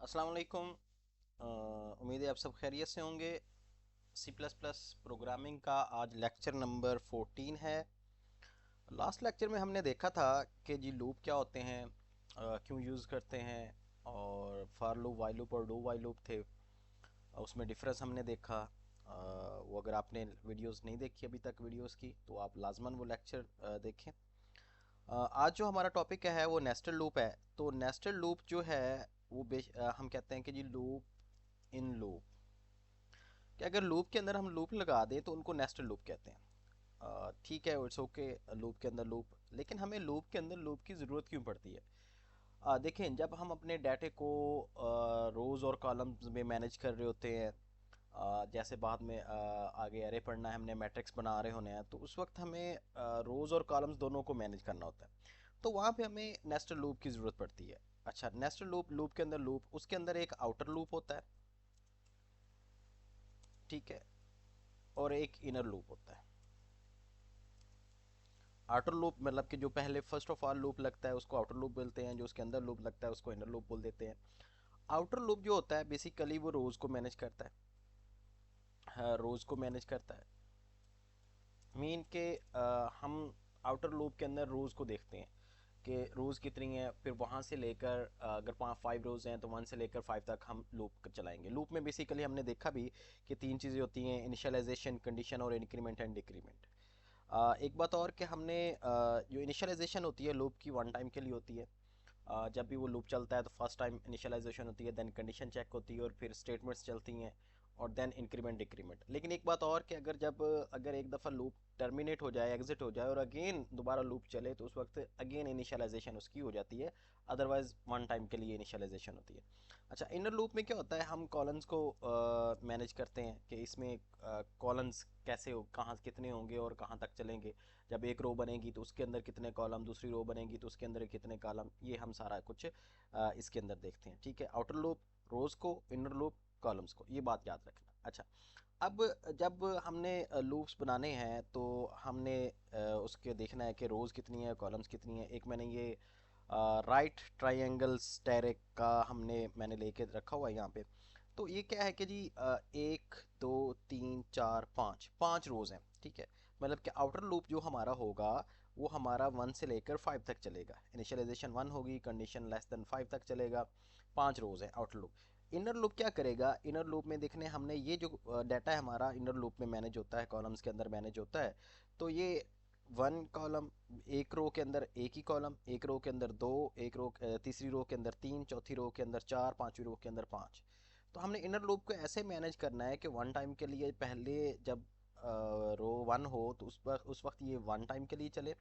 अस्सलाम वालेकुम। उम्मीद है आप सब खैरियत से होंगे। सी प्लस प्लस प्रोग्रामिंग का आज लेक्चर नंबर 14 है। लास्ट लेक्चर में हमने देखा था कि जी लूप क्या होते हैं, क्यों यूज़ करते हैं, और फॉर लूप, वाइल लूप और डू वाइल लूप थे। उसमें डिफरेंस हमने देखा। वो अगर आपने वीडियोस नहीं देखी अभी तक वीडियोस की तो आप लाजमन वो लेक्चर देखें। आज जो हमारा टॉपिक है वो नेस्टेड लूप है। तो नेस्टेड लूप जो है वो हम कहते हैं कि जी लूप इन लूप, कि अगर लूप के अंदर हम लूप लगा दें तो उनको नेस्टेड लूप कहते हैं। ठीक है, इट्स ओके, लूप के अंदर लूप, लेकिन हमें लूप के अंदर लूप की ज़रूरत क्यों पड़ती है? देखें, जब हम अपने डाटे को रोज़ और कॉलम्स में मैनेज कर रहे होते हैं, जैसे बाद में आगे एरे पढ़ना है, हमने मैट्रिक्स बना रहे होने हैं, तो उस वक्त हमें रोज़ और कॉलम्स दोनों को मैनेज करना होता है। तो वहाँ पे हमें नेस्टेड लूप की ज़रूरत पड़ती है। अच्छा, नेस्टेड लूप, लूप के अंदर लूप, उसके अंदर एक आउटर लूप होता है, ठीक है, और एक इनर लूप होता है। आउटर लूप मतलब कि जो पहले फर्स्ट ऑफ ऑल लूप लगता है उसको आउटर लूप बोलते हैं, जो उसके अंदर लूप लगता है उसको इनर लूप बोल देते हैं। आउटर लूप जो होता है बेसिकली वो रोज को मैनेज करता है। हाँ, रोज को मैनेज करता है। मीन के हम आउटर लूप के अंदर रोज को देखते हैं कि रोज कितनी है, फिर वहां से लेकर अगर 5 रोज हैं तो 1 से लेकर 5 तक हम लूप चलाएंगे। लूप में बेसिकली हमने देखा भी कि 3 चीज़ें होती हैं: इनिशियलाइजेशन, कंडीशन और इंक्रीमेंट एंड डिक्रीमेंट। एक बात और कि हमने जो इनिशियलाइजेशन होती है लूप की 1 टाइम के लिए होती है। जब भी वो लूप चलता है तो फर्स्ट टाइम इनिशियलाइजेशन होती है, देन कंडीशन चेक होती है और फिर स्टेटमेंट्स चलती हैं, और देन इंक्रीमेंट डिक्रीमेंट। लेकिन एक बात और कि अगर एक दफ़ा लूप टर्मिनेट हो जाए, एग्जिट हो जाए और अगेन दोबारा लूप चले तो उस वक्त अगेन इनिशियलाइजेशन उसकी हो जाती है। अदरवाइज 1 टाइम के लिए इनिशियलाइजेशन होती है। अच्छा, इनर लूप में क्या होता है, हम कॉलम्स को मैनेज करते हैं कि इसमें कॉलम्स कैसे हो, कहाँ कितने होंगे और कहाँ तक चलेंगे। जब एक रो बनेगी तो उसके अंदर कितने कॉलम, दूसरी रो बनेगी तो उसके अंदर कितने कॉलम, ये हम सारा कुछ इसके अंदर देखते हैं। ठीक है, आउटर लूप रोज को, इनर लूप कॉलम्स को, ये बात याद रखना। अच्छा, अब जब हमने लूप्स बनाने हैं तो हमने उसके देखना है कि रोज़ कितनी है, कॉलम्स कितनी है। एक मैंने ये राइट ट्राइंगल स्टेरिक का मैंने लेके रखा हुआ है यहाँ पे। तो ये क्या है कि जी 1 2 3 4 5 5 रोज़ हैं, ठीक है। मतलब कि आउटर लूप जो हमारा होगा वो हमारा 1 से लेकर 5 तक चलेगा। इनिशियलाइजेशन 1 होगी, कंडीशन लेस देन 5 तक चलेगा। 5 रोज़ है आउटर लूप। इनर लूप क्या करेगा, इनर लूप में देखने हमने ये जो डाटा है हमारा इनर लूप में मैनेज होता है, कॉलम्स के अंदर मैनेज होता है। तो ये 1 कॉलम, एक रो के अंदर एक ही कॉलम, एक रो के अंदर दो, एक रो तीसरी रो के अंदर 3, चौथी रो के अंदर 4, पांचवी रो के अंदर 5। तो हमने इनर लूप को ऐसे मैनेज करना है कि 1 टाइम के लिए पहले जब रो 1 हो तो उस वक्त ये 1 टाइम के लिए चले।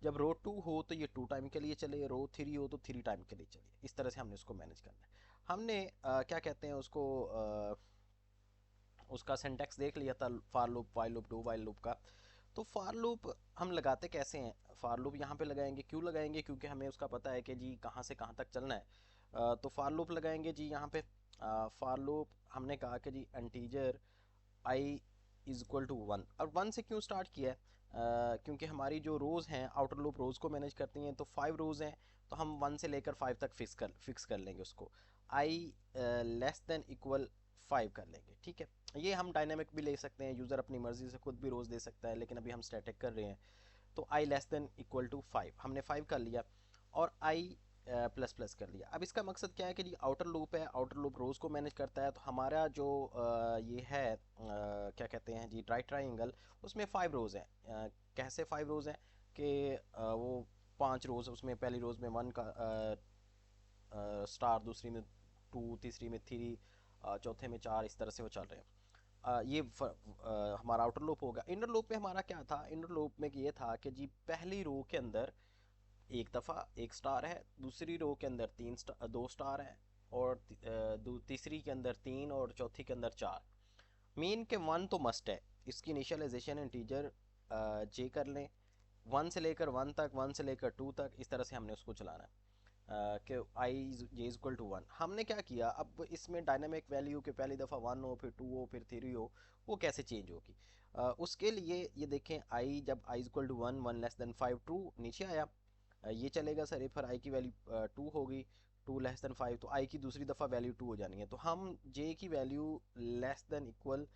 जब रो 2 हो तो ये 2 टाइम के लिए चले, रो 3 हो तो 3 टाइम के लिए चले। इस तरह से हमने उसको मैनेज करना है। हमने क्या कहते हैं उसको, उसका सिंटैक्स देख लिया था for loop, while loop, do while loop का। तो फॉर लूप हम लगाते कैसे हैं, फॉर लूप यहाँ पे लगाएंगे, क्यों लगाएंगे, क्योंकि हमें उसका पता है कि जी कहाँ से कहाँ तक चलना है। तो फॉर लूप लगाएंगे जी यहाँ पे। फॉर लूप हमने कहा कि जी integer I is equal to 1। और 1 से क्यों स्टार्ट किया है? क्योंकि हमारी जो रोज़ हैं आउटर लूप रोज़ को मैनेज करती हैं, तो 5 रोज़ हैं, तो हम 1 से लेकर 5 तक फिक्स कर लेंगे उसको। आई लेस देन इक्वल 5 कर लेंगे, ठीक है। ये हम डायनेमिक भी ले सकते हैं, यूज़र अपनी मर्ज़ी से खुद भी रोज़ दे सकता है, लेकिन अभी हम स्टैटिक कर रहे हैं। तो आई लेस देन इक्वल टू 5 हमने 5 कर लिया, और आई प्लस प्लस कर लिया। अब इसका मकसद क्या है कि जी आउटर लूप है, आउटर लूप रोज़ को मैनेज करता है, तो हमारा जो ये है क्या कहते हैं जी राइट ट्राइंगल, उसमें 5 रोज़ हैं। कैसे 5 रोज़ हैं कि वो 5 रोज़, उसमें पहली रोज़ में 1 का स्टार, दूसरी में 2, तीसरी में 3, चौथे में 4, इस तरह से वो चल रहे हैं। हमारा आउटर लूप होगा। इनर लूप में हमारा क्या था, इनर लूप में ये था कि जी पहली रो के अंदर एक दफ़ा एक स्टार है, दूसरी रो के अंदर 2 स्टार है, और तीसरी के अंदर 3 और चौथी के अंदर 4। मेन के 1 तो मस्ट है, इसकी इनिशियलाइजेशन इंटीजर जे कर लें। 1 से लेकर 1 तक, 1 से लेकर 2 तक, इस तरह से हमने उसको चलाना है। कि आई जे इक्वल टू 1 हमने क्या किया, अब इसमें डायनामिक वैल्यू के पहली दफ़ा 1 हो, फिर 2 हो, फिर 3 हो, वो कैसे चेंज होगी? उसके लिए ये देखें, आई जब I equal to 1, 1 less than 5, 2 नीचे आया। ये चलेगा सर, फिर आई की वैल्यू 2 होगी। टू लेस देन 5, तो आई की दूसरी दफ़ा वैल्यू 2 हो जानी है, तो हम जे की वैल्यू लेस देन इक्वल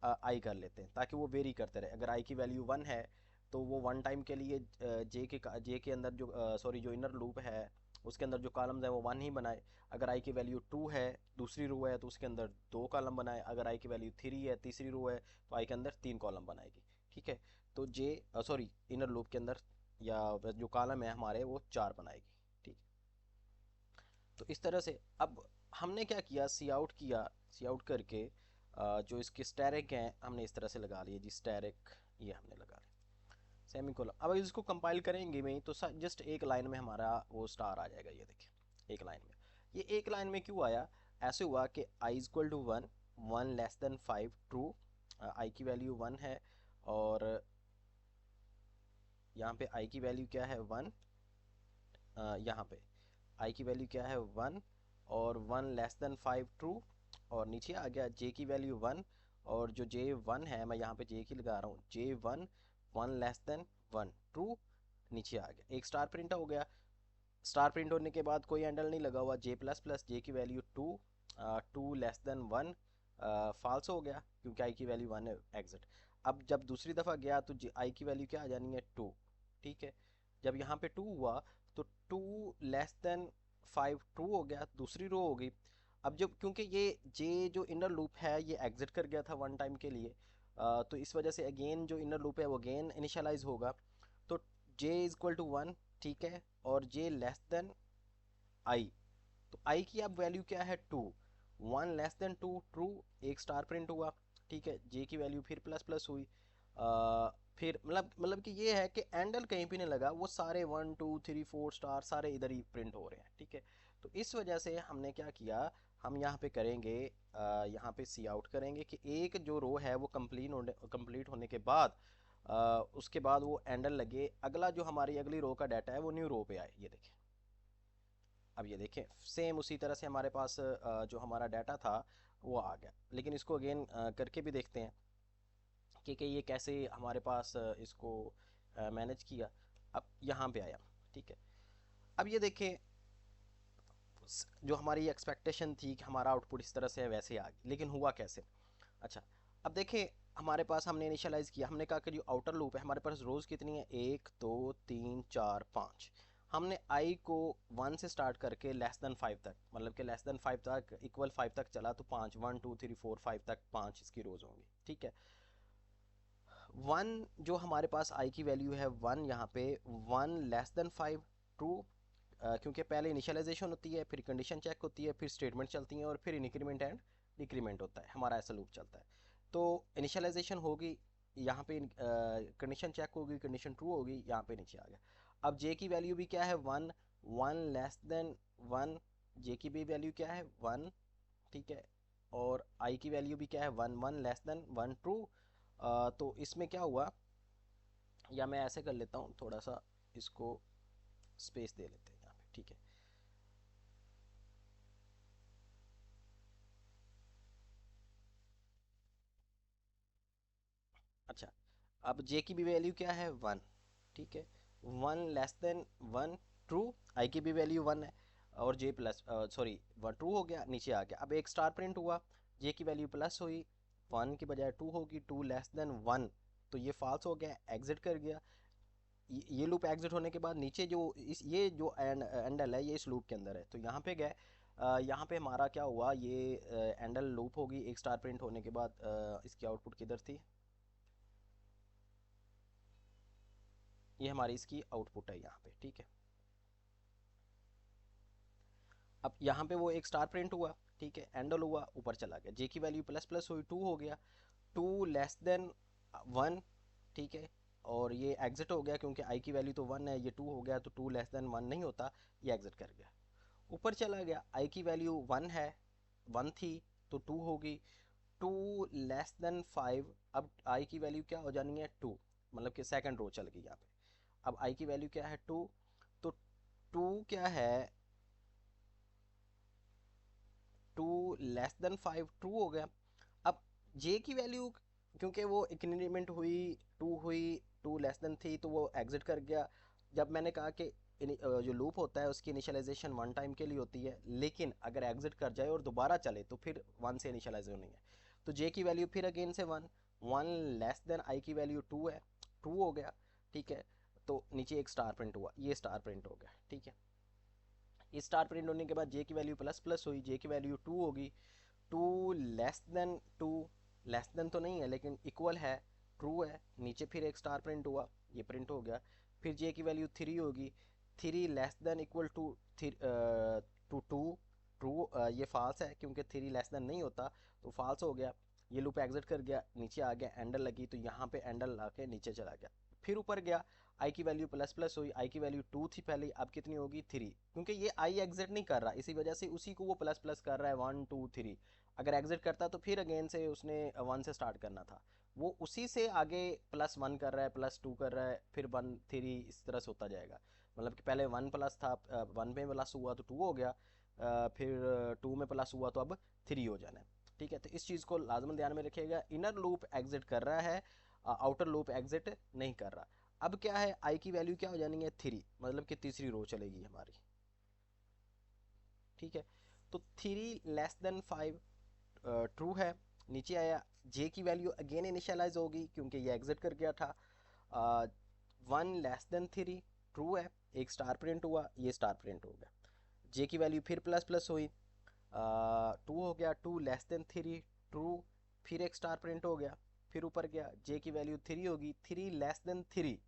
आई कर लेते हैं ताकि वो वेरी करते रहे। अगर आई की वैल्यू 1 है तो वो वन टाइम के लिए जे के अंदर जो सॉरी जो इनर लूप है उसके अंदर जो कॉलम्स है वो 1 ही बनाए। अगर आई की वैल्यू 2 है, दूसरी रो है, तो उसके अंदर 2 कॉलम बनाए। अगर आई की वैल्यू 3 है, तीसरी रो है, तो आई के अंदर 3 कॉलम बनाएगी। ठीक है, तो जे सॉरी इनर लूप के अंदर या जो कॉलम है हमारे वो 4 बनाएगी। ठीक, तो इस तरह से अब हमने क्या किया, सी आउट किया। सी आउट करके जो इसके स्टैरिक हैं हमने इस तरह से लगा लिए जी, स्टैरिक ये हमने लगा लिया सेमी कोलन। अब इसको कंपाइल करेंगे में तो जस्ट एक लाइन में हमारा वो स्टार आ जाएगा। ये देखिए एक लाइन में, ये एक लाइन में क्यों आया, ऐसे हुआ कि i is equal to 1, 1 less than 5 true, i की वैल्यू 1 है और यहाँ पे आई की वैल्यू क्या है 1, यहाँ पे आई की वैल्यू क्या है 1 और 1 लेस देन 5 ट्रू, और नीचे आ गया जे की वैल्यू 1 और जो जे 1 है मैं यहाँ पे जे की लगा रहा हूँ, जे 1 1 लेस देन 1 ट्रू, नीचे आ गया एक स्टार प्रिंट हो गया। स्टार प्रिंट होने के बाद कोई हैंडल नहीं लगा हुआ, जे प्लस प्लस जे की वैल्यू 2, 2 लेस देन 1 फॉल्स हो गया क्योंकि आई की वैल्यू 1 है, एग्जिट। अब जब दूसरी दफ़ा गया तो आई की वैल्यू क्या आ जानी है 2। ठीक है, जब यहाँ पे 2 हुआ तो 2 लेस देन 5 ट्रू हो गया, दूसरी रो हो गई। अब जब क्योंकि ये जे जो इनर लूप है ये एग्जिट कर गया था वन टाइम के लिए, तो इस वजह से अगेन जो इनर लूप है वो अगेन इनिशियलाइज होगा। तो जे इज इक्वल टू 1, ठीक है, और जे लेस देन आई, तो आई की अब वैल्यू क्या है 2, 1 लेस देन 2 ट्रू, एक स्टार प्रिंट हुआ। ठीक है, जे की वैल्यू फिर प्लस प्लस हुई, फिर मतलब कि ये है कि एंडल कहीं भी नहीं लगा, वो सारे 1 2 3 4 स्टार सारे इधर ही प्रिंट हो रहे हैं। ठीक है, तो इस वजह से हमने क्या किया, हम यहाँ पे करेंगे यहाँ पे सी आउट करेंगे कि एक जो रो है वो कंप्लीट होने के बाद उसके बाद वो एंडल लगे, अगला जो हमारी अगली रो का डाटा है वो न्यू रो पे आए। ये देखें, अब ये देखें सेम उसी तरह से हमारे पास जो हमारा डाटा था वो आ गया। लेकिन इसको अगेन करके भी देखते हैं कि ये कैसे हमारे पास इसको मैनेज किया। अब यहाँ पे आया, ठीक है, अब ये देखें जो हमारी एक्सपेक्टेशन थी कि हमारा आउटपुट इस तरह से है वैसे आ गई, लेकिन हुआ कैसे। अच्छा, अब देखें हमारे पास हमने इनिशियलाइज़ किया, हमने कहा कि जो आउटर लूप है हमारे पास रोज़ कितनी है 1 2 3 4 5, हमने आई को 1 से स्टार्ट करके लेस देन 5 तक, मतलब कि लेस देन 5 तक इक्वल 5 तक चला तो 5 1 2 3 4 5 तक 5 इसकी रोज़ होंगी। ठीक है, 1 जो हमारे पास आई की वैल्यू है 1, यहाँ पे 1 लेस देन 5 ट्रू, क्योंकि पहले इनिशियलाइजेशन होती है, फिर कंडीशन चेक होती है, फिर स्टेटमेंट चलती हैं और फिर इंक्रीमेंट एंड डिक्रीमेंट होता है, हमारा ऐसा लूप चलता है। तो इनिशियलाइजेशन होगी, यहाँ पे कंडीशन चेक होगी, कंडीशन ट्रू होगी, यहाँ पे नीचे आ गया। अब जे की वैल्यू भी क्या है 1, 1 लेस देन 1, जे की भी वैल्यू क्या है 1। ठीक है, और आई की वैल्यू भी क्या है 1, 1 लेस देन 1 ट्रू। तो इसमें क्या हुआ, या मैं ऐसे कर लेता हूँ, थोड़ा सा इसको स्पेस दे लेते हैं यहाँ पे। ठीक है, अच्छा, अब जे की भी वैल्यू क्या है 1। ठीक है, 1 लेस देन 1 ट्रू, आई की भी वैल्यू 1 है और जे प्लस सॉरी 1 ट्रू हो गया, नीचे आ गया। अब एक स्टार प्रिंट हुआ, जे की वैल्यू प्लस हुई, 1 की बजाय 2 होगी, 2 लेस देन 1, तो ये फॉल्स हो गया, एग्जिट कर गया। ये लूप एग्जिट होने के बाद नीचे जो इस ये जो एंडल है ये इस लूप के अंदर है, तो यहाँ पे गए, यहाँ पे हमारा क्या हुआ, ये एंडल लूप होगी एक स्टार प्रिंट होने के बाद, इसकी आउटपुट किधर थी, ये हमारी इसकी आउटपुट है यहाँ पे। ठीक है, अब यहाँ पे वो एक स्टार प्रिंट हुआ, ठीक है, एंडल हुआ, ऊपर चला गया, जे की वैल्यू प्लस प्लस हुई, 2 हो गया, 2 लेस देन 1। ठीक है, और ये एग्जिट हो गया क्योंकि आई की वैल्यू तो 1 है, ये 2 हो गया, तो 2 लेस देन 1 नहीं होता, ये एग्जिट कर गया, ऊपर चला गया, आई की वैल्यू 1 है, 1 थी तो 2 होगी, 2 लेस देन 5, अब आई की वैल्यू क्या हो जानी है 2, मतलब कि सेकंड रो चल गई यहाँ पे। अब आई की वैल्यू क्या है 2, तो 2 क्या है 2 लेस देन 5 ट्रू हो गया। अब जे की वैल्यू क्योंकि वो इंक्रीमेंट हुई, 2 हुई, 2 लेस देन थी तो वो एग्जिट कर गया। जब मैंने कहा कि जो लूप होता है उसकी इनिशियलाइजेशन वन टाइम के लिए होती है, लेकिन अगर एग्जिट कर जाए और दोबारा चले तो फिर वन से इनिशियलाइज होनी है। तो जे की वैल्यू फिर अगेन से one, one less than I की वैल्यू टू है, टू हो गया, ठीक है। तो नीचे एक स्टार प्रिंट हुआ, ये स्टार प्रिंट हो गया, ठीक है। इस स्टार प्रिंट होने के बाद जे की वैल्यू प्लस प्लस हुई, जे की वैल्यू टू होगी, two less than two, less than तो नहीं है लेकिन इक्वल है, ट्रू है, नीचे फिर एक स्टार प्रिंट हुआ, ये प्रिंट हो गया। फिर जे की वैल्यू थ्री होगी, three less than equal to two two, true, ये फॉल्स है क्योंकि थ्री लेस देन नहीं होता, तो फॉल्स हो गया। ये लूप एग्जिट कर गया, नीचे आ गया, एंडल लगी तो यहाँ पे एंडल ला के नीचे चला गया। फिर ऊपर गया, आई की वैल्यू प्लस प्लस हुई, आई की वैल्यू टू थी पहले, अब कितनी होगी थ्री, क्योंकि ये आई एग्जिट नहीं कर रहा, इसी वजह से उसी को वो प्लस प्लस कर रहा है, वन टू थ्री। अगर एग्जिट करता तो फिर अगेन से उसने वन से स्टार्ट करना था, वो उसी से आगे प्लस वन कर रहा है, प्लस टू कर रहा है, फिर वन थ्री, इस तरह से होता जाएगा। मतलब कि पहले वन प्लस था, वन में प्लस हुआ तो टू हो गया, फिर टू में प्लस हुआ तो अब थ्री हो जाना है, ठीक है। तो इस चीज़ को लाजमन ध्यान में रखिएगा, इनर लूप एग्जिट कर रहा है, आउटर लूप एग्जिट नहीं कर रहा। अब क्या है, आई की वैल्यू क्या हो जानी है थ्री, मतलब कि तीसरी रो चलेगी हमारी, ठीक है। तो three less then five true है, नीचे आया, जे की वैल्यू अगेन इनिशियलाइज होगी क्योंकि ये एग्जिट कर गया था, one less than three, true है, एक स्टार प्रिंट हुआ, ये स्टार प्रिंट हो गया। जे की वैल्यू फिर प्लस प्लस हुई, टू हो गया, two less than three, true, फिर एक स्टार प्रिंट हो गया। फिर ऊपर गया, जे की वैल्यू थ्री होगी, three less than three,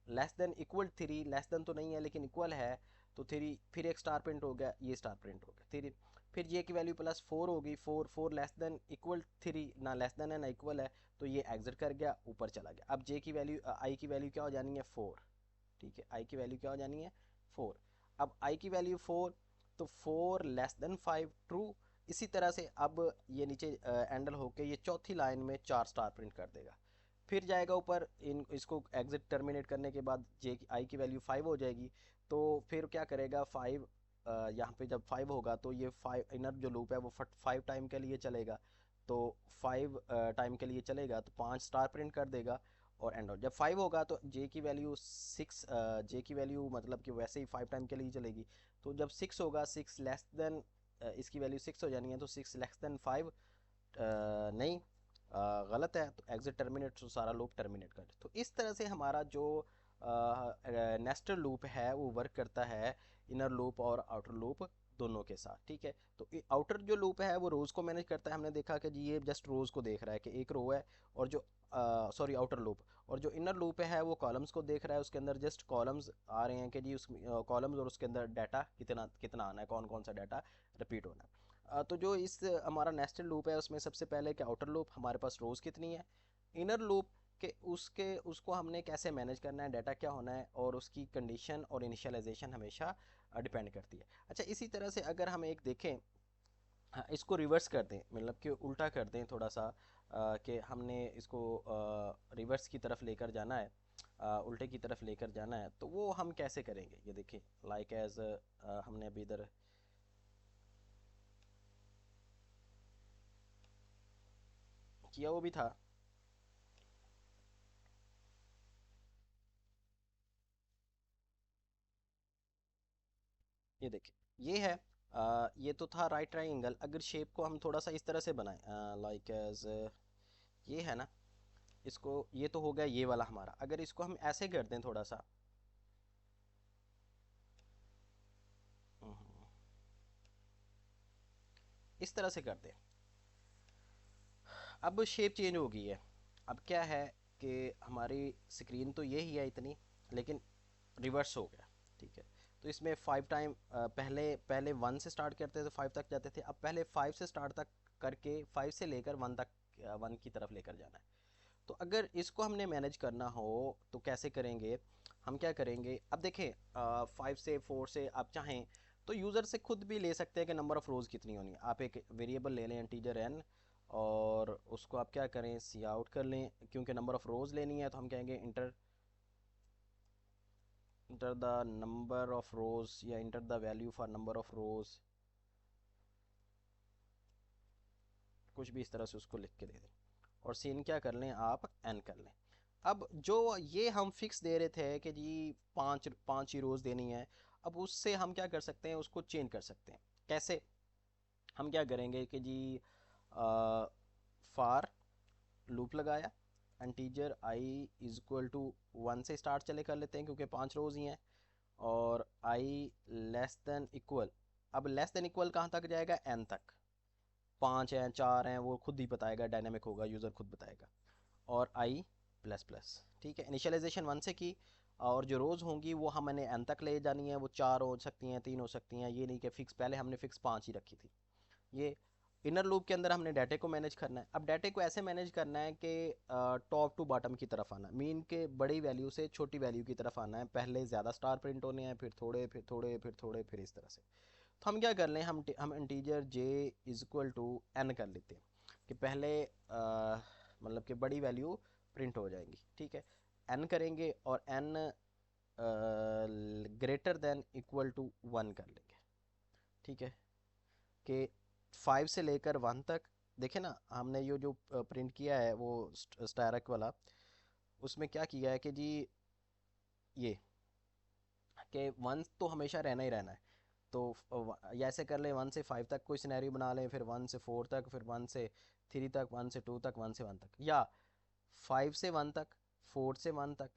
less than equal three, less than तो नहीं है लेकिन इक्वल है, तो थ्री, फिर एक स्टार प्रिंट हो गया, ये स्टार प्रिंट हो गया थ्री। फिर जे की वैल्यू प्लस फोर होगी, four, four less than equal three, ना लेस देन है ना इक्वल है, तो ये एग्जिट कर गया, ऊपर चला गया। अब जे की वैल्यू, आई की वैल्यू क्या हो जानी है फोर, ठीक है, आई की वैल्यू क्या हो जानी है फोर। अब आई की वैल्यू फोर, तो four less than five, true. इसी तरह से अब ये नीचे एंडल होके ये चौथी लाइन में चार स्टार प्रिंट कर देगा। फिर जाएगा ऊपर, इन इसको एग्जिट टर्मिनेट करने के बाद जे आई की वैल्यू फाइव हो जाएगी, तो फिर क्या करेगा फाइव, यहाँ पे जब फाइव होगा तो ये फाइव इनर जो लूप है वो फाइव टाइम के लिए चलेगा, तो फाइव टाइम के लिए चलेगा तो पांच स्टार प्रिंट कर देगा, और एंड आउट जब फाइव होगा तो जे की वैल्यू सिक्स, जे की वैल्यू मतलब कि वैसे ही फाइव टाइम के लिए चलेगी, तो जब सिक्स होगा, सिक्स लेस देन, इसकी वैल्यू सिक्स हो जानी है, तो सिक्स लेस देन फाइव, नहीं, गलत है, तो एग्जिट टर्मिनेट, तो सारा लूप टर्मिनेट कर। तो इस तरह से हमारा जो नेस्टेड लूप है वो वर्क करता है, इनर लूप और आउटर लूप दोनों के साथ, ठीक है। तो आउटर जो लूप है वो रोज़ को मैनेज करता है, हमने देखा कि जी ये जस्ट रोज़ को देख रहा है कि एक रो है, और जो सॉरी आउटर लूप, और जो इनर लूप है वो कॉलम्स को देख रहा है, उसके अंदर जस्ट कॉलम्स आ रहे हैं कि जी उस कॉलम्स और उसके अंदर डाटा कितना कितना आना है, कौन कौन सा डाटा रिपीट होना है। तो जो इस हमारा नेस्टेड लूप है उसमें सबसे पहले कि आउटर लूप हमारे पास रोज़ कितनी है, इनर लूप के उसके उसको हमने कैसे मैनेज करना है, डाटा क्या होना है, और उसकी कंडीशन और इनिशियलाइजेशन हमेशा डिपेंड करती है। अच्छा, इसी तरह से अगर हम एक देखें, हाँ, इसको रिवर्स कर दें, मतलब कि उल्टा कर दें थोड़ा सा, कि हमने इसको रिवर्स की तरफ लेकर जाना है, उल्टे की तरफ लेकर जाना है, तो वो हम कैसे करेंगे, ये देखिए, लाइक एज हमने अभी इधर किया वो भी था, ये देखिए ये है, ये तो था राइट ट्राइंगल, अगर शेप को हम थोड़ा सा इस तरह से बनाएं, लाइक एज ये है ना, इसको, ये तो हो गया ये वाला हमारा, अगर इसको हम ऐसे कर दें थोड़ा सा, हम्म, इस तरह से कर दें, अब शेप चेंज हो गई है। अब क्या है कि हमारी स्क्रीन तो यही है इतनी, लेकिन रिवर्स हो गया, ठीक है। तो इसमें फाइव टाइम, पहले पहले वन से स्टार्ट करते थे, फाइव तक जाते थे, अब पहले फाइव से स्टार्ट तक करके फाइव से लेकर वन तक, वन की तरफ लेकर जाना है। तो अगर इसको हमने मैनेज करना हो तो कैसे करेंगे, हम क्या करेंगे, अब देखें, फाइव से फोर से आप चाहें तो यूज़र से खुद भी ले सकते हैं कि नंबर ऑफ़ रोज़ कितनी होनी है, आप एक वेरिएबल ले लें इंटीजर एन, और उसको आप क्या करें सी आउट कर लें, क्योंकि नंबर ऑफ़ रोज़ लेनी है तो हम कहेंगे enter, enter the number of rows, या enter the value for number of rows, कुछ भी इस तरह से उसको लिख के दे दें, और सीन क्या कर लें आप एन कर लें। अब जो ये हम फिक्स दे रहे थे कि जी पाँच पाँच ही रोज़ देनी है, अब उससे हम क्या कर सकते हैं, उसको चेंज कर सकते हैं। कैसे? हम क्या करेंगे कि जी फार लूप लगाया, integer I is equal to 1 से स्टार्ट चले कर लेते हैं क्योंकि 5 रोज़ ही हैं, और आई लेस देन इक्वल, अब लेस देन इक्वल कहाँ तक जाएगा, एन तक। 5 हैं 4 हैं वो खुद ही बताएगा, डायनामिक होगा, यूज़र खुद बताएगा। और आई प्लस प्लस, ठीक है, इनिशियलाइजेशन 1 से की। और जो रोज़ होंगी वो हमने एन तक ले जानी है, वो 4 हो सकती हैं 3 हो सकती हैं, ये नहीं कि फिक्स, पहले हमने फिक्स 5 ही रखी थी। ये इनर लूप के अंदर हमने डाटे को मैनेज करना है। अब डाटे को ऐसे मैनेज करना है कि टॉप टू बॉटम की तरफ आना, मीन के बड़ी वैल्यू से छोटी वैल्यू की तरफ आना है। पहले ज़्यादा स्टार प्रिंट होने हैं, फिर थोड़े, फिर थोड़े, फिर थोड़े, फिर इस तरह से। तो हम क्या कर लें, हम integer j is equal to n कर लेते हैं कि पहले मतलब कि बड़ी वैल्यू प्रिंट हो जाएंगी, ठीक है। n करेंगे और n greater than equal to 1 कर लेंगे, ठीक है। कि 5 से लेकर 1 तक, देखे ना हमने ये जो प्रिंट किया है वो स्टैरक वाला, उसमें क्या किया है कि जी ये कि 1 तो हमेशा रहना ही रहना है। तो या ऐसे कर ले, 1 से 5 तक कोई सिनेरियो बना लें, फिर 1 से 4 तक, फिर 1 से 3 तक, 1 से 2 तक, 1 से 1 तक, या 5 से 1 तक, 4 से 1 तक,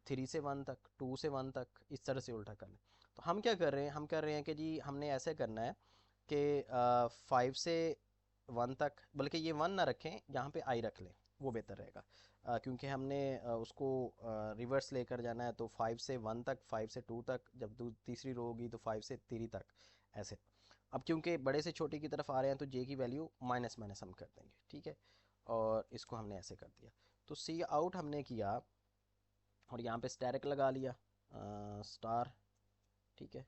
3 से 1 तक, 2 से 1 तक, इस तरह से उल्टा कर लें। तो हम क्या कर रहे हैं, हम कर रहे हैं कि जी हमने ऐसे करना है कि 5 से 1 तक, बल्कि ये 1 ना रखें, यहाँ पे आई रख लें, वो बेहतर रहेगा। क्योंकि हमने उसको रिवर्स लेकर जाना है, तो 5 से 1 तक, 5 से 2 तक, जब तीसरी रो होगी तो 5 से 3 तक, ऐसे। अब क्योंकि बड़े से छोटे की तरफ आ रहे हैं तो जे की वैल्यू माइनस माइनस हम कर देंगे, ठीक है। और इसको हमने ऐसे कर दिया। तो सी आउट हमने किया और यहाँ पे स्टैरिक लगा लिया, स्टार, ठीक है।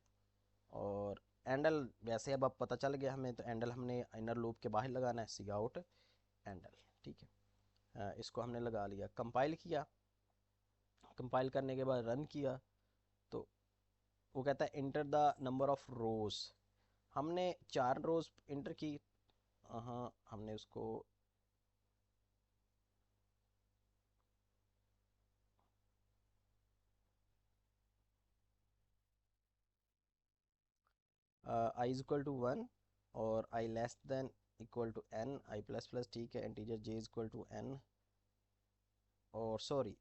और एंडल वैसे अब पता चल गया हमें, तो एंडल हमने इनर लूप के बाहर लगाना है, सी आउट एंडल, ठीक है। इसको हमने लगा लिया, कंपाइल किया। कंपाइल करने के बाद रन किया, तो वो कहता है इंटर द नंबर ऑफ रोज। हमने 4 रोज इंटर की। हाँ, हमने उसको आई इज इक्वल टू 1 और i less than equal to n, i plus plus, ठीक है, integer j is equal to n, और सॉरी,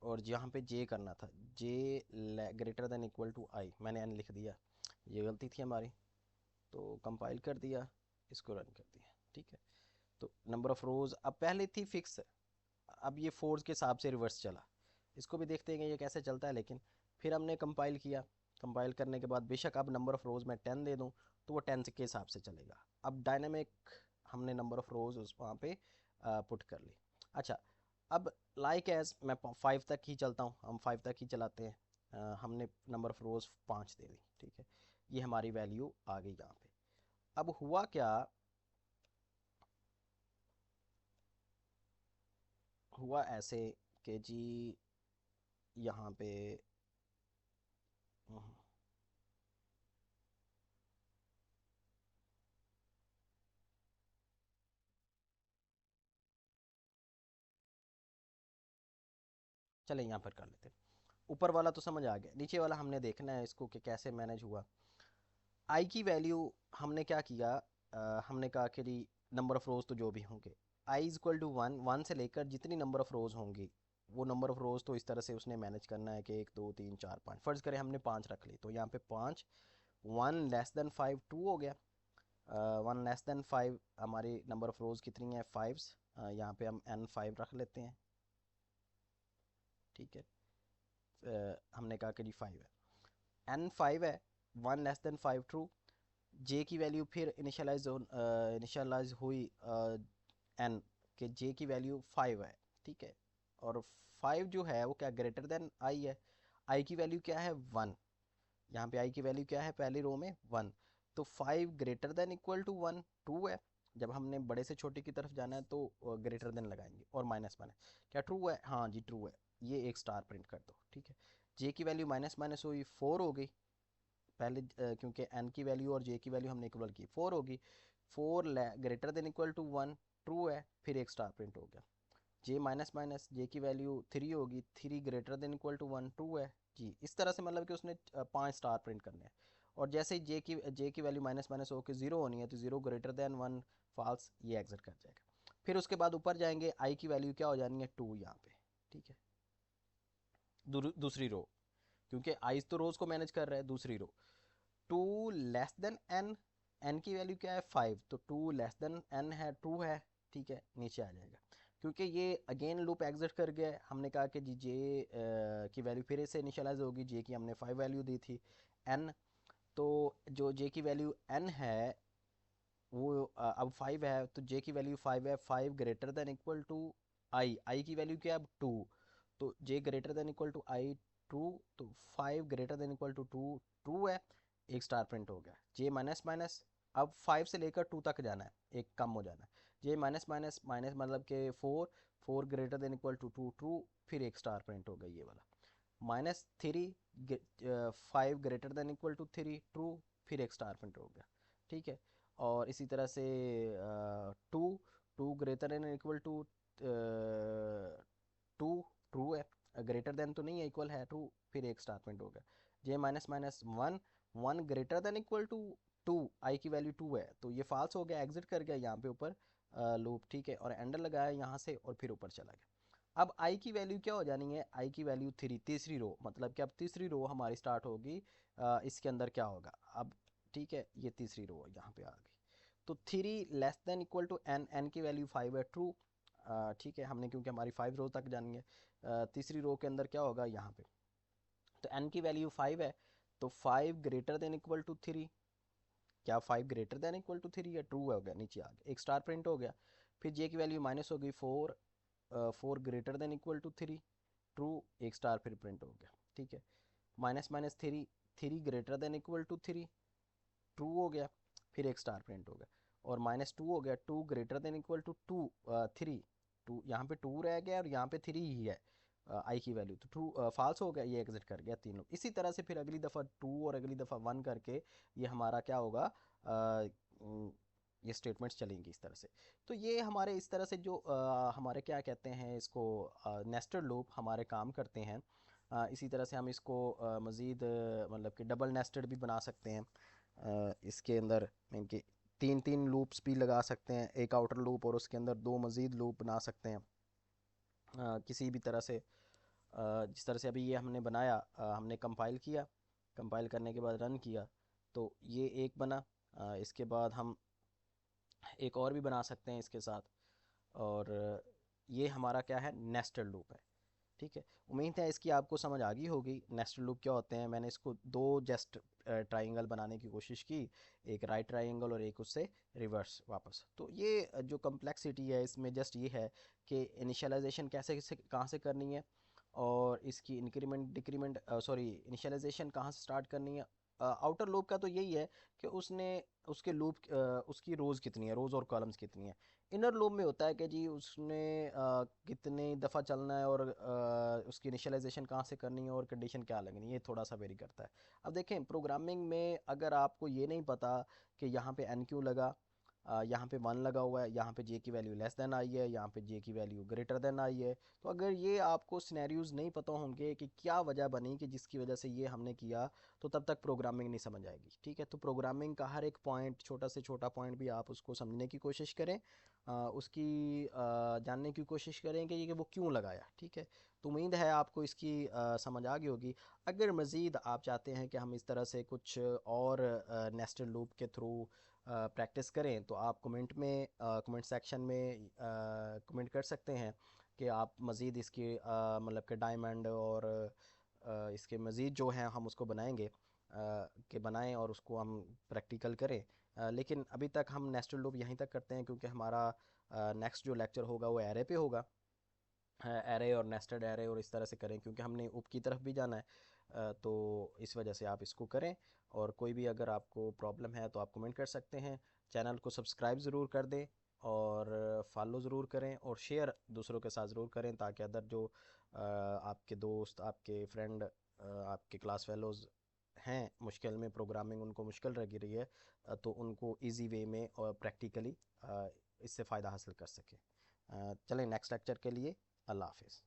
और यहाँ पे जे करना था, j greater than equal to i, मैंने एन लिख दिया, ये गलती थी हमारी। तो कंपाइल कर दिया, इसको रन कर दिया, ठीक है। तो नंबर ऑफ रोज अब पहले थी फिक्स, अब ये फोर्स के हिसाब से रिवर्स चला। इसको भी देखते हैं कि ये कैसे चलता है। लेकिन फिर हमने कंपाइल किया, कंपाइल करने के बाद बेशक अब नंबर ऑफ रोज मैं 10 दे दूँ तो वो 10 के हिसाब से चलेगा। अब डायनेमिक हमने नंबर ऑफ रोज उस वहाँ पे पुट कर ली। अच्छा, अब लाइक एज मैं 5 तक ही चलता हूँ, हम 5 तक ही चलाते हैं। हमने नंबर ऑफ रोज 5 दे दी, ठीक है। ये हमारी वैल्यू आ गई यहाँ पे। अब हुआ क्या, हुआ ऐसे कि जी यहाँ पे हम्म, चले यहाँ पर कर लेते हैं। ऊपर वाला तो समझ आ गया, नीचे वाला हमने देखना है इसको कि कैसे मैनेज हुआ। आई की वैल्यू हमने क्या किया, हमने कहा कि जी नंबर ऑफ़ रोज़ तो जो भी होंगे, आई इज़ इक्वल टू 1, 1 से लेकर जितनी नंबर ऑफ़ रोज़ होंगी वो नंबर ऑफ़ रोज़ तो इस तरह से उसने मैनेज करना है कि 1 2 3 4 5, फ़र्ज़ करें हमने 5 रख ली, तो यहाँ पे 5, 1 < 5 2 हो गया। 1 < 5 हमारी नंबर ऑफ़ रोज़ कितनी है, 5। यहाँ पे हम n 5 रख लेते हैं, ठीक है। हमने कहा कि जी 5 है, n 5 है, 1 < 5 ट्रू। जे की वैल्यू फिर इनिशियलाइज हुई एन, के जे की वैल्यू 5 है, ठीक है। और 5 जो है वो क्या, ग्रेटर देन आई है। आई की वैल्यू क्या है, 1। यहाँ पे आई की वैल्यू क्या है, पहली रो में 1। तो 5 greater than equal to 1, true है। जब हमने बड़े से छोटे की तरफ जाना है तो ग्रेटर देन लगाएंगे, और माइनस माइनस, क्या ट्रू है, हाँ जी ट्रू है। ये एक स्टार प्रिंट कर दो, ठीक है। जे की वैल्यू माइनस माइनस हुई, 4 हो गई। पहले क्योंकि एन की वैल्यू और जे की वैल्यू हमने इक्वल की, 4 होगी। 4 greater than equal to 1, true है, फिर एक स्टार प्रिंट हो गया। जे माइनस माइनस जे की वैल्यू 3 होगी, 3 greater than equal to 1 true है जी। इस तरह से मतलब कि उसने 5 स्टार प्रिंट करने हैं। और जैसे ही जे की वैल्यू माइनस माइनस होकर 0 होनी है तो 0 ग्रेटर देन 1 फॉल्स, ये एग्जिट कर जाएगा। फिर उसके बाद ऊपर जाएंगे, आई की वैल्यू क्या हो जानी है 2 यहाँ पे, ठीक है, दूसरी रो, क्योंकि आई तो रोज को मैनेज कर रहा है। दूसरी row, two less than n, N की वैल्यू क्या है 5, तो टू लेस देन एन है, ट्रू है, ठीक है, नीचे आ जाएगा। क्योंकि ये अगेन लूप एग्जिट कर गया है, हमने कहा कि जी जे की वैल्यू फिर से इनिशियलाइज होगी, जे की हमने 5 वैल्यू दी थी, एन, तो जो जे की वैल्यू एन है वो अब 5 है, तो जे की वैल्यू 5 है, 5 greater than equal to i, i की वैल्यू क्या है अब 2, तो j greater than equal to i, true, तो 5 greater than equal to 2 true है, एक स्टार प्रिंट हो गया। जे माइनस माइनस, अब 5 से लेकर 2 तक जाना है, एक कम हो जाना है, जे माइनस माइनस माइनस मतलब कि 4, 4 greater than equal to 2 true, फिर एक स्टार प्रिंट हो गया ये वाला। -3, 5 greater than equal to 3 true, फिर एक स्टार प्रिंट हो गया, ठीक है। और इसी तरह से 2, 2 greater than equal to 2 true है, ग्रेटर देन तो नहीं है, इक्वल है ट्रू, फिर एक स्टार प्रिंट हो गया। J minus minus 1, 1 greater than equal to 2, I की वैल्यू 2 है, तो ये फॉल्स हो गया, एग्जिट कर गया यहाँ पे ऊपर लूप, ठीक है, और एंडर लगाया यहाँ से और फिर ऊपर चला गया। अब आई की वैल्यू क्या हो जानी है, आई की वैल्यू 3, तीसरी रो, मतलब कि अब तीसरी रो हमारी स्टार्ट होगी, इसके अंदर क्या होगा अब, ठीक है, ये तीसरी रो यहाँ पे आ गई, तो 3 less than equal to N, N की वैल्यू 5 है, ट्रू, ठीक है, हमने क्योंकि हमारी 5 रो तक जानी है, तीसरी रो के अंदर क्या होगा यहाँ पे, तो एन की वैल्यू 5 है, तो 5 ग्रेटर देन इक्वल टू 3, क्या 5 ग्रेटर देन इक्वल टू 3 है, ट्रू हो गया, नीचे आ गया, एक स्टार प्रिंट हो गया। फिर जे की वैल्यू माइनस हो गई 4, 4 greater than equal to 3, true, एक स्टार फिर प्रिंट हो गया, ठीक है। Minus minus 3, 3 greater than equal to 3, true हो गया, फिर एक स्टार प्रिंट हो गया। और -2 हो गया, 2 greater than equal to 2, 3, two यहाँ पे 2 रह गया और यहाँ पे 3 ही है आई की वैल्यू, तो ट्रू फॉल्स हो गया, ये एग्जिट कर गया तीनों। इसी तरह से फिर अगली दफ़ा 2 और अगली दफ़ा 1 करके ये हमारा क्या होगा, ये स्टेटमेंट्स चलेंगी इस तरह से। तो ये हमारे इस तरह से जो हमारे क्या कहते हैं इसको, नेस्टेड लूप हमारे काम करते हैं। इसी तरह से हम इसको मज़ीद मतलब कि डबल नेस्टेड भी बना सकते हैं। इसके अंदर इनके तीन तीन लूप्स भी लगा सकते हैं, एक आउटर लूप और उसके अंदर दो मज़ीद लूप बना सकते हैं किसी भी तरह से। जिस तरह से अभी ये हमने बनाया, हमने कंपाइल किया, कंपाइल करने के बाद रन किया, तो ये एक बना। इसके बाद हम एक और भी बना सकते हैं इसके साथ, और ये हमारा क्या है, नेस्टेड लूप है, ठीक है। उम्मीद है इसकी आपको समझ आ गई होगी नेस्टेड लूप क्या होते हैं। मैंने इसको दो जस्ट ट्राइंगल बनाने की कोशिश की, एक राइट ट्राइंगल और एक उससे रिवर्स वापस। तो ये जो कम्प्लेक्सिटी है इसमें जस्ट ये है कि इनिशियलाइजेशन कैसे कहाँ से करनी है, और इसकी इंक्रीमेंट डिक्रीमेंट सॉरी इनिशियलाइजेशन कहाँ से स्टार्ट करनी है। आउटर लूप का तो यही है कि उसने उसके लूप उसकी रोज़ कितनी है, रोज़ और कॉलम्स कितनी है। इनर लूप में होता है कि जी उसने कितनी दफ़ा चलना है, और उसकी इनिशियलाइजेशन कहाँ से करनी है और कंडीशन क्या लगनी है, ये थोड़ा सा वेरी करता है। अब देखें प्रोग्रामिंग में अगर आपको ये नहीं पता कि यहाँ पे एन क्यू लगा, यहाँ पे 1 लगा हुआ है, यहाँ पे जे की वैल्यू लेस देन आई है, यहाँ पे जे की वैल्यू ग्रेटर देन आई है, तो अगर ये आपको सिनेरियोज नहीं पता होंगे कि क्या वजह बनी कि जिसकी वजह से ये हमने किया, तो तब तक प्रोग्रामिंग नहीं समझ आएगी, ठीक है। तो प्रोग्रामिंग का हर एक पॉइंट, छोटा से छोटा पॉइंट भी आप उसको समझने की कोशिश करें, उसकी जानने की कोशिश करें कि वो क्यों लगाया, ठीक है। तो उम्मीद है आपको इसकी समझ आ गई होगी। अगर मज़ीद आप चाहते हैं कि हम इस तरह से कुछ और नेस्टेड लूप के थ्रू प्रैक्टिस करें, तो आप कमेंट सेक्शन में कमेंट कर सकते हैं कि आप मज़ीद इसकी मतलब कि डायमंड और इसके मज़ीद जो हैं हम उसको बनाएंगे, कि बनाएं और उसको हम प्रैक्टिकल करें। लेकिन अभी तक हम नेस्टेड लूप यहीं तक करते हैं, क्योंकि हमारा नेक्स्ट जो लेक्चर होगा वो एरे पे होगा। एरे और नेस्टेड एरे और इस तरह से करें, क्योंकि हमने उप की तरफ भी जाना है। तो इस वजह से आप इसको करें, और कोई भी अगर आपको प्रॉब्लम है तो आप कमेंट कर सकते हैं। चैनल को सब्सक्राइब ज़रूर कर दें, और फॉलो ज़रूर करें, और शेयर दूसरों के साथ ज़रूर करें, ताकि अदर जो आपके दोस्त, आपके फ्रेंड, आपके क्लास फेलोज़ हैं मुश्किल में, प्रोग्रामिंग उनको मुश्किल लगी रही है, तो उनको इजी वे में और प्रैक्टिकली इससे फ़ायदा हासिल कर सकें। चलें नेक्स्ट लेक्चर के लिए। अल्लाह हाफिज़।